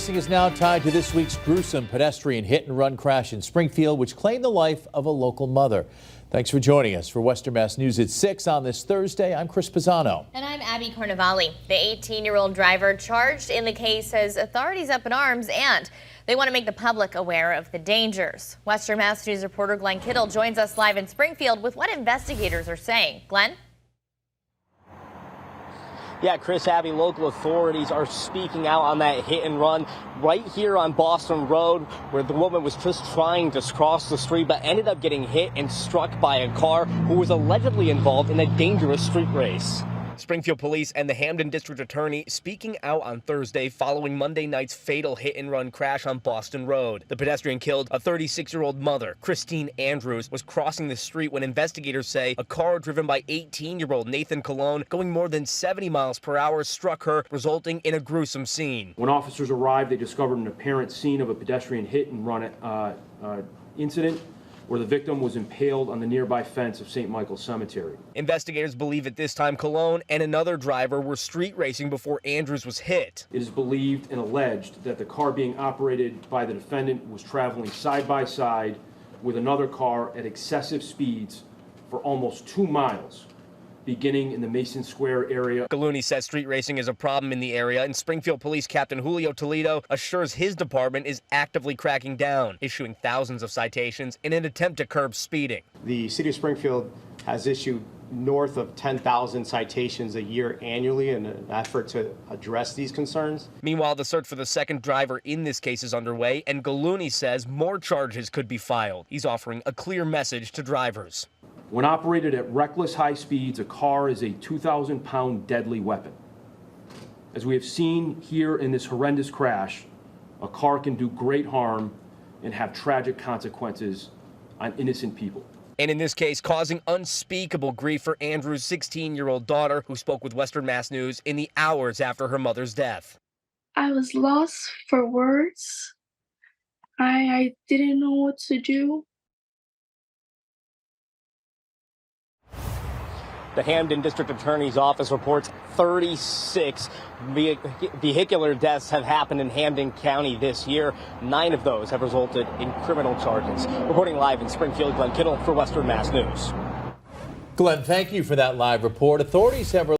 Is now tied to this week's gruesome pedestrian hit-and-run crash in Springfield, which claimed the life of a local mother. Thanks for joining us for Western Mass News at 6 on this Thursday. I'm Chris Pisano. And I'm Abby Carnevale. The 18-year-old driver charged in the case says authorities up in arms and they want to make the public aware of the dangers. Western Mass News reporter Glenn Kittle joins us live in Springfield with what investigators are saying. Glenn? Yeah, Chris, Abby, local authorities are speaking out on that hit and run right here on Boston Road, where the woman was just trying to cross the street but ended up getting hit and struck by a car who was allegedly involved in a dangerous street race. Springfield police and the Hamden district attorney speaking out on Thursday following Monday night's fatal hit-and-run crash on Boston Road. The pedestrian killed a 36-year-old mother. Christine Andrews was crossing the street when investigators say a car driven by 18-year-old Nathan Colon going more than 70 miles per hour struck her, resulting in a gruesome scene. When officers arrived, they discovered an apparent scene of a pedestrian hit-and-run incident where the victim was impaled on the nearby fence of St. Michael's Cemetery. Investigators believe at this time Colon and another driver were street racing before Andrews was hit. It is believed and alleged that the car being operated by the defendant was traveling side by side with another car at excessive speeds for almost 2 miles, beginning in the Mason Square area. Gulluni says street racing is a problem in the area, and Springfield Police Captain Julio Toledo assures his department is actively cracking down, issuing thousands of citations in an attempt to curb speeding. The city of Springfield has issued north of 10,000 citations a year annually in an effort to address these concerns. Meanwhile, the search for the second driver in this case is underway, and Gulluni says more charges could be filed. He's offering a clear message to drivers. When operated at reckless high speeds, a car is a 2,000-pound deadly weapon. As we have seen here in this horrendous crash, a car can do great harm and have tragic consequences on innocent people. And in this case, causing unspeakable grief for Andrew's 16-year-old daughter, who spoke with Western Mass News in the hours after her mother's death. I was lost for words. I didn't know what to do. The Hamden District Attorney's Office reports 36 vehicular deaths have happened in Hamden County this year. 9 of those have resulted in criminal charges. Reporting live in Springfield, Glenn Kittle for Western Mass News. Glenn, thank you for that live report. Authorities have